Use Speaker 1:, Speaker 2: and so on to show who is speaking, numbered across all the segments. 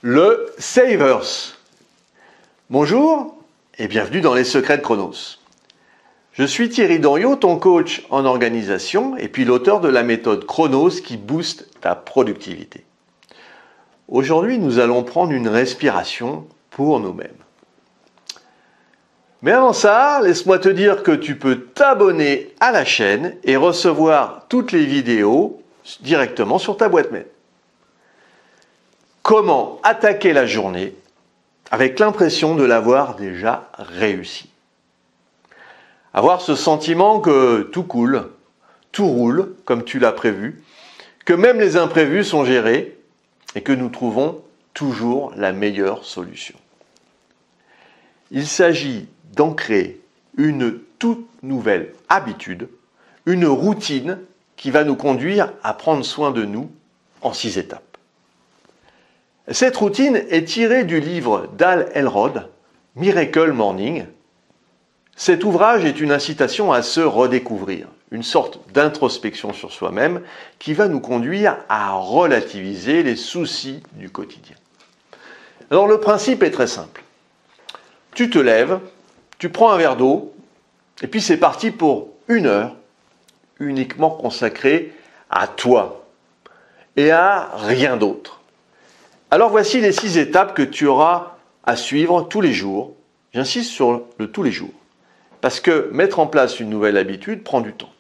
Speaker 1: le Savers. Bonjour et bienvenue dans les secrets de Chronos. Je suis Thierry Doriot, ton coach en organisation et puis l'auteur de la méthode Chronos qui booste ta productivité. Aujourd'hui, nous allons prendre une respiration pour nous-mêmes. Mais avant ça, laisse-moi te dire que tu peux t'abonner à la chaîne et recevoir toutes les vidéos directement sur ta boîte mail. Comment attaquer la journée avec l'impression de l'avoir déjà réussi? Avoir ce sentiment que tout coule, tout roule comme tu l'as prévu, que même les imprévus sont gérés et que nous trouvons toujours la meilleure solution. Il s'agit d'ancrer une toute nouvelle habitude, une routine qui va nous conduire à prendre soin de nous en 6 étapes. Cette routine est tirée du livre d'Hal Elrod, Miracle Morning. Cet ouvrage est une incitation à se redécouvrir, une sorte d'introspection sur soi-même qui va nous conduire à relativiser les soucis du quotidien. Alors le principe est très simple. Tu te lèves, tu prends un verre d'eau, et puis c'est parti pour 1 heure uniquement consacrée à toi et à rien d'autre. Alors voici les 6 étapes que tu auras à suivre tous les jours. J'insiste sur le tous les jours. Parce que mettre en place une nouvelle habitude prend du temps.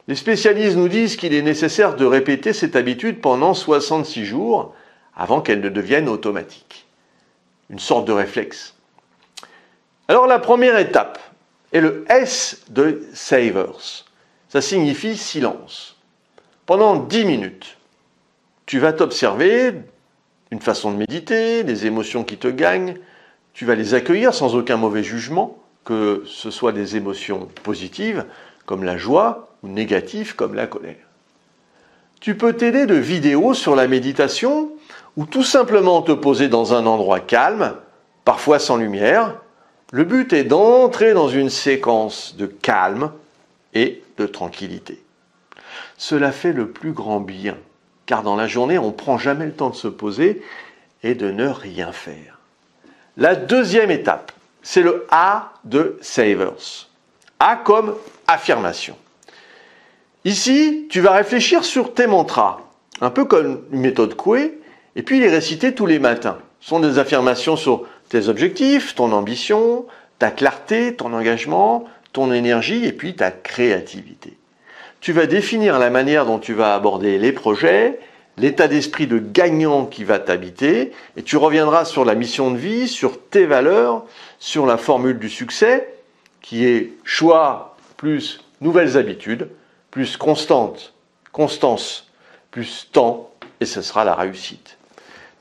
Speaker 1: Les spécialistes nous disent qu'il est nécessaire de répéter cette habitude pendant 66 jours avant qu'elle ne devienne automatique. Une sorte de réflexe. Alors la première étape est le S de Savers. Ça signifie silence. Pendant 10 minutes, tu vas t'observer une façon de méditer, des émotions qui te gagnent. Tu vas les accueillir sans aucun mauvais jugement, que ce soit des émotions positives comme la joie ou négatives comme la colère. Tu peux t'aider de vidéos sur la méditation ou tout simplement te poser dans un endroit calme, parfois sans lumière. Le but est d'entrer dans une séquence de calme et de tranquillité. Cela fait le plus grand bien, car dans la journée, on ne prend jamais le temps de se poser et de ne rien faire. La deuxième étape, c'est le A de Savers. A comme affirmation. Ici, tu vas réfléchir sur tes mantras, un peu comme une méthode Coué, et puis les réciter tous les matins. Ce sont des affirmations sur tes objectifs, ton ambition, ta clarté, ton engagement, ton énergie et puis ta créativité. Tu vas définir la manière dont tu vas aborder les projets, l'état d'esprit de gagnant qui va t'habiter, et tu reviendras sur la mission de vie, sur tes valeurs, sur la formule du succès, qui est choix plus nouvelles habitudes, plus constance, plus temps, et ce sera la réussite.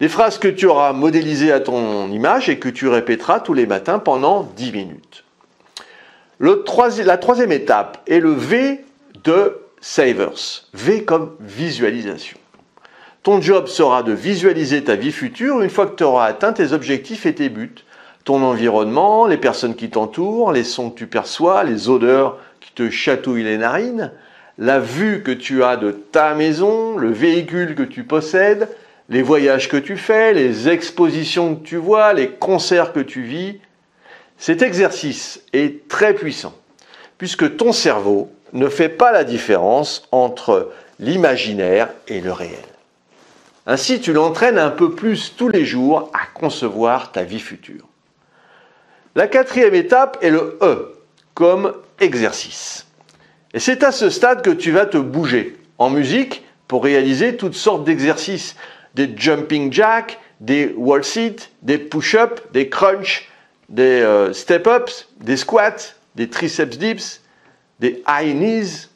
Speaker 1: Des phrases que tu auras modélisées à ton image et que tu répéteras tous les matins pendant 10 minutes. La troisième étape est le V de Savers. V comme visualisation. Ton job sera de visualiser ta vie future une fois que tu auras atteint tes objectifs et tes buts. Ton environnement, les personnes qui t'entourent, les sons que tu perçois, les odeurs qui te chatouillent les narines, la vue que tu as de ta maison, le véhicule que tu possèdes, les voyages que tu fais, les expositions que tu vois, les concerts que tu vis. Cet exercice est très puissant puisque ton cerveau ne fait pas la différence entre l'imaginaire et le réel. Ainsi, tu l'entraînes un peu plus tous les jours à concevoir ta vie future. La quatrième étape est le E, comme exercice. Et c'est à ce stade que tu vas te bouger en musique pour réaliser toutes sortes d'exercices. Des jumping jacks, des wall sit, des push-ups, des crunch, des step-ups, des squats, des triceps dips, des high knees,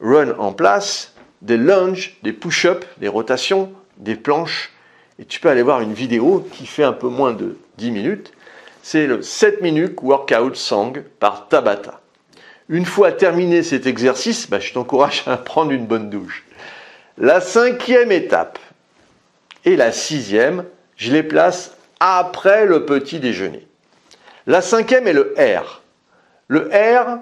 Speaker 1: run en place, des lunges, des push-ups, des rotations, des planches. Et tu peux aller voir une vidéo qui fait un peu moins de 10 minutes. C'est le 7 minutes workout song par Tabata. Une fois terminé cet exercice, je t'encourage à prendre une bonne douche. La 5e étape et la 6e, je les place après le petit déjeuner. La 5e est le R. Le R,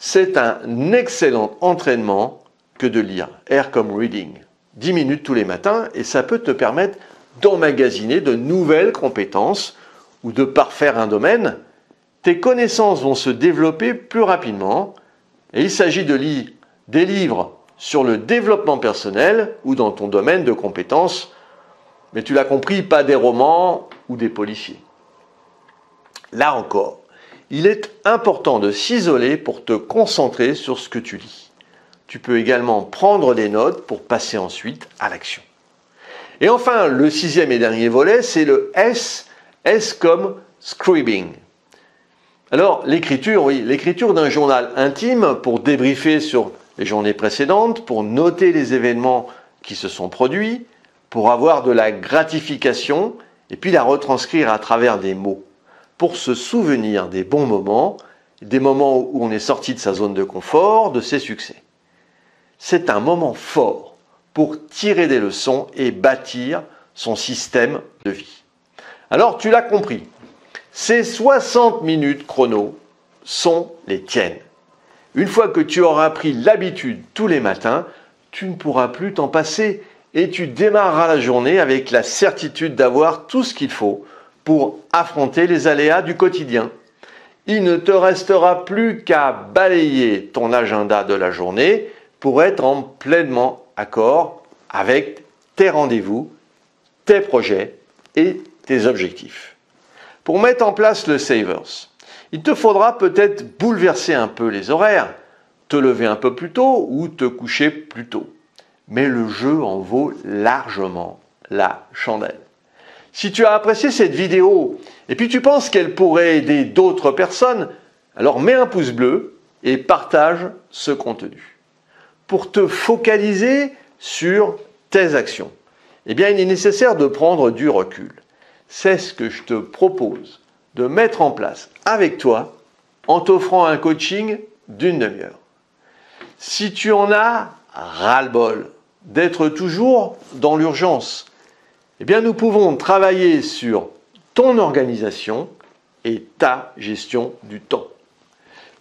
Speaker 1: c'est un excellent entraînement que de lire. R comme reading. 10 minutes tous les matins et ça peut te permettre d'emmagasiner de nouvelles compétences ou de parfaire un domaine, tes connaissances vont se développer plus rapidement et il s'agit de lire des livres sur le développement personnel ou dans ton domaine de compétences, mais tu l'as compris, pas des romans ou des policiers. Là encore, il est important de s'isoler pour te concentrer sur ce que tu lis. Tu peux également prendre des notes pour passer ensuite à l'action. Et enfin, le 6e et dernier volet, c'est le S comme scribing. Alors, l'écriture, oui, l'écriture d'un journal intime pour débriefer sur les journées précédentes, pour noter les événements qui se sont produits, pour avoir de la gratification et puis la retranscrire à travers des mots, pour se souvenir des bons moments, des moments où on est sorti de sa zone de confort, de ses succès. C'est un moment fort pour tirer des leçons et bâtir son système de vie. Alors, tu l'as compris, ces 60 minutes chrono sont les tiennes. Une fois que tu auras pris l'habitude tous les matins, tu ne pourras plus t'en passer et tu démarreras la journée avec la certitude d'avoir tout ce qu'il faut pour affronter les aléas du quotidien. Il ne te restera plus qu'à balayer ton agenda de la journée pour être en pleinement accord avec tes rendez-vous, tes projets et tes objectifs. Pour mettre en place le Savers, il te faudra peut-être bouleverser un peu les horaires, te lever un peu plus tôt ou te coucher plus tôt. Mais le jeu en vaut largement la chandelle. Si tu as apprécié cette vidéo et puis tu penses qu'elle pourrait aider d'autres personnes, alors mets un pouce bleu et partage ce contenu. Pour te focaliser sur tes actions, eh bien, il est nécessaire de prendre du recul. C'est ce que je te propose de mettre en place avec toi en t'offrant un coaching d'une demi-heure. Si tu en as ras-le-bol d'être toujours dans l'urgence, eh bien, nous pouvons travailler sur ton organisation et ta gestion du temps.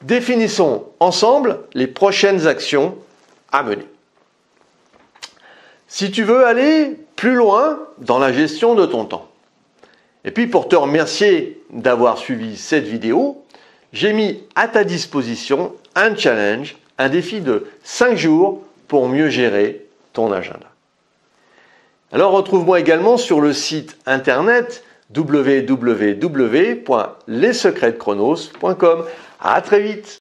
Speaker 1: Définissons ensemble les prochaines actions à mener. Si tu veux aller plus loin dans la gestion de ton temps, et puis pour te remercier d'avoir suivi cette vidéo, j'ai mis à ta disposition un challenge, un défi de 5 jours pour mieux gérer ton agenda. Alors retrouve-moi également sur le site internet www.lessecretsdechronos.com. À très vite.